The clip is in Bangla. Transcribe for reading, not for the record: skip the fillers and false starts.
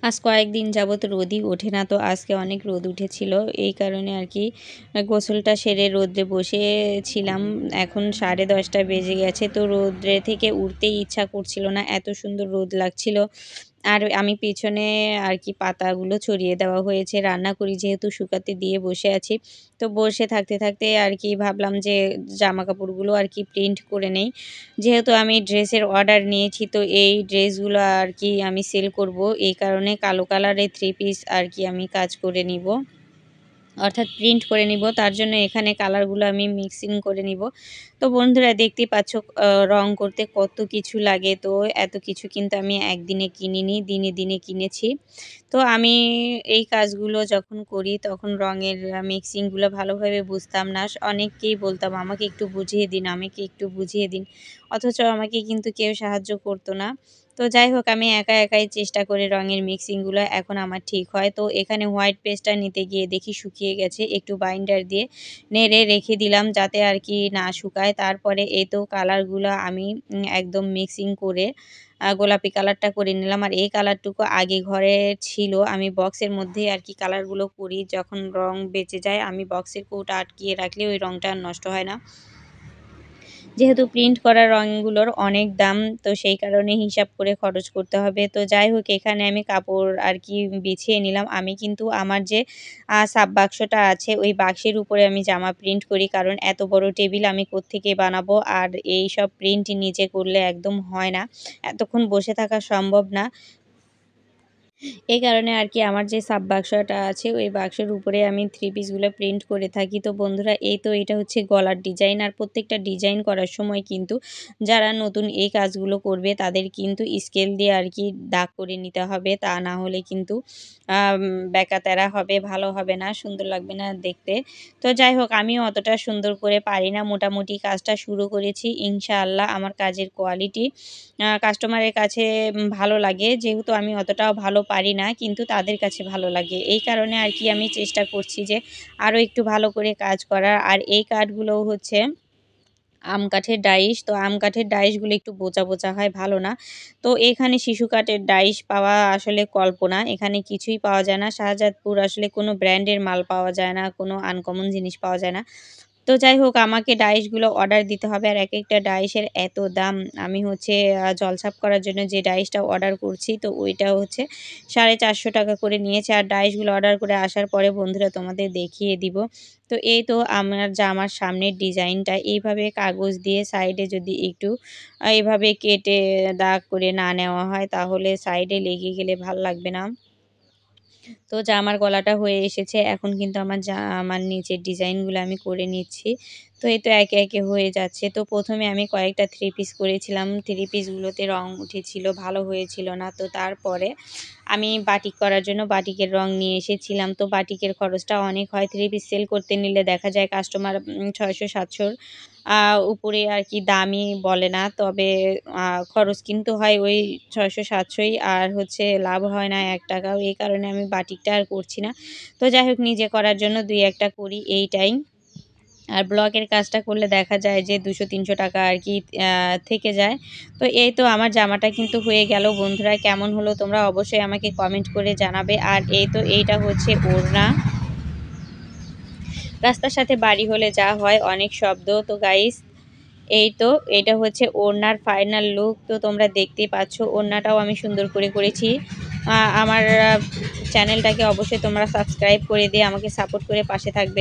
আজ কয়েকদিন যাবত রোদই ওঠে না, তো আজকে অনেক রোদ উঠেছিল। এই কারণে আর কি গোসলটা সেরে রোদ্রে বসেছিলাম। এখন 10:30 বেজে গেছে, তো রোদ্রে থেকে উঠতেই ইচ্ছা করছিল না, এত সুন্দর রোদ লাগছিল। আর আমি পেছনে আর কি পাতাগুলো ছড়িয়ে দেওয়া হয়েছে, রান্না করি যেহেতু শুকাতে দিয়ে বসে আছি। তো বসে থাকতে থাকতে আর কি ভাবলাম যে জামা কাপড়গুলো আর কি প্রিন্ট করে নেই। যেহেতু আমি ড্রেসের অর্ডার নিয়েছি, তো এই ড্রেসগুলো আর কি আমি সেল করব। এই কারণে কালো কালারের 3 পিস আর কি আমি কাজ করে নিব, অর্থাৎ প্রিন্ট করে নিব। তার জন্য এখানে কালারগুলো আমি মিক্সিং করে নিব। তো বন্ধুরা দেখতেই পাচ্ছ রং করতে কত কিছু লাগে। তো এত কিছু কিন্তু আমি একদিনে কিনিনি, দিনে দিনে কিনেছি। তো আমি এই কাজগুলো যখন করি তখন রঙের মিক্সিংগুলো ভালোভাবে বুঝতাম না। অনেককেই বলতাম আমাকে একটু বুঝিয়ে দিন, আমাকে একটু বুঝিয়ে দিন। অথচ আমাকে কিন্তু কেউ সাহায্য করতো না। তো যাই হোক, আমি একাই চেষ্টা করে রঙের মিক্সিংগুলো এখন আমার ঠিক হয়। তো এখানে হোয়াইট পেস্টটা নিতে গিয়ে দেখি শুকিয়ে গেছে। একটু বাইন্ডার দিয়ে নেড়ে রেখে দিলাম যাতে আর কি না শুকায়। তারপরে এই তো কালারগুলো আমি একদম মিক্সিং করে গোলাপি কালারটা করে নিলাম। আর এই কালারটুকু আগে ঘরে ছিল। আমি বক্সের মধ্যেই আর কি কালারগুলো করি। যখন রং বেঁচে যায় আমি বক্সের কৌটা আটকিয়ে রাখলে ওই রংটা আর নষ্ট হয় না। যেহেতু প্রিন্ট করা রঙগুলোর অনেক দাম, তো সেই কারণে হিসাব করে খরচ করতে হবে। তো যাই হোক, এখানে আমি কাপড় আর কি বিছিয়ে নিলাম। আমি কিন্তু আমার যে সাব বাক্সটা আছে ওই বাক্সের উপরে আমি জামা প্রিন্ট করি, কারণ এত বড় টেবিল আমি কোত্থেকে বানাবো। আর এইসব প্রিন্ট নিজে করলে একদম হয় না, এতক্ষণ বসে থাকা সম্ভব না। এই কারণে আর কি আমার যে সাব বাক্সটা আছে ওই বাক্সের উপরে আমি 3 পিসগুলো প্রিন্ট করে থাকি। তো বন্ধুরা এই তো এটা হচ্ছে গলার ডিজাইন। আর প্রত্যেকটা ডিজাইন করার সময় কিন্তু যারা নতুন এই কাজগুলো করবে তাদের কিন্তু স্কেল দিয়ে আর কি দাগ করে নিতে হবে, তা না হলে কিন্তু বেঁকা তেরা হবে, ভালো হবে না, সুন্দর লাগবে না দেখতে। তো যাই হোক, আমিও অতটা সুন্দর করে পারি না, মোটামুটি কাজটা শুরু করেছি। ইনশাআল্লাহ আমার কাজের কোয়ালিটি কাস্টমারের কাছে ভালো লাগে। যেহেতু আমি অতটাও ভালো পারি না, কিন্তু তাদের কাছে ভালো লাগে। এই কারণে আর কি আমি চেষ্টা করছি যে আরও একটু ভালো করে কাজ করার। আর এই কাঠগুলোও হচ্ছে আম কাঠের ডাইশ। তো আম কাঠের ডাইশগুলো একটু বোচা হয়, ভালো না। তো এখানে শিশু কাঠের ডাইশ পাওয়া আসলে কল্পনা। এখানে কিছুই পাওয়া যায় না। শাহজাদপুর আসলে কোনো ব্র্যান্ডের মাল পাওয়া যায় না, কোনো আনকমন জিনিস পাওয়া যায় না। তো যাই হোক, আমাকে ডাইশগুলো অর্ডার দিতে হবে। আর একেকটা ডাইশের এত দাম। আমি হচ্ছে জলছাপ করার জন্য যে ডাইশটা অর্ডার করছি, তো ওইটা হচ্ছে ৳450 করে নিয়েছে। আর ডাইশগুলো অর্ডার করে আসার পরে বন্ধুরা তোমাদের দেখিয়ে দিব। তো এই তো আমার জামার সামনের ডিজাইনটা এইভাবে কাগজ দিয়ে সাইডে যদি একটু এভাবে কেটে দাগ করে না নেওয়া হয় তাহলে সাইডে লেগে গেলে ভাল লাগবে না। তো জামার গলাটা হয়ে এসেছে। এখন কিন্তু আমার জামার নিচের ডিজাইনগুলো আমি করে নিচ্ছি। তো এই তো একে হয়ে যাচ্ছে। তো ১ম এ আমি কয়েকটা 3 পিস করেছিলাম। 3 পিসগুলোতে রং উঠেছিল, ভালো হয়েছিল না। তো তারপরে আমি বাটিক করার জন্য বাটিকের রং নিয়ে এসেছিলাম। তো বাটিকের খরচটা অনেক হয়। 3 পিস সেল করতে নিলে দেখা যায় কাস্টমার ৬০০-৭০০ উপরে আর কি দামই বলে না। তবে খরচ কিন্তু হয় ওই ৬০০-৭০০ই, আর হচ্ছে লাভ হয় না ৳১ ও। এই কারণে আমি বাটিকটা আর করছি না। তো যাই হোক, নিজে করার জন্য ২-১ টা করি এইটাই। আর ব্লকের কাজটা করলে দেখা যায় যে ৳২০০-৩০০ আর কি থেকে যায়। তো এই তো আমার জামাটা কিন্তু হয়ে গেল। বন্ধুরা কেমন হলো তোমরা অবশ্যই আমাকে কমেন্ট করে জানাবে। আর এই তো এইটা হচ্ছে ওড়না। রাস্তার সাথে বাড়ি হলে যা হয় অনেক শব্দ। তো গাইস এই তো এটা হচ্ছে ওড়নার ফাইনাল লুক। তো তোমরা দেখতেই পাচ্ছ ওড়নাটাও আমি সুন্দর করে করেছি। আমার চ্যানেলটাকে অবশ্যই তোমরা সাবস্ক্রাইব করে দিয়ে আমাকে সাপোর্ট করে পাশে থাকবে।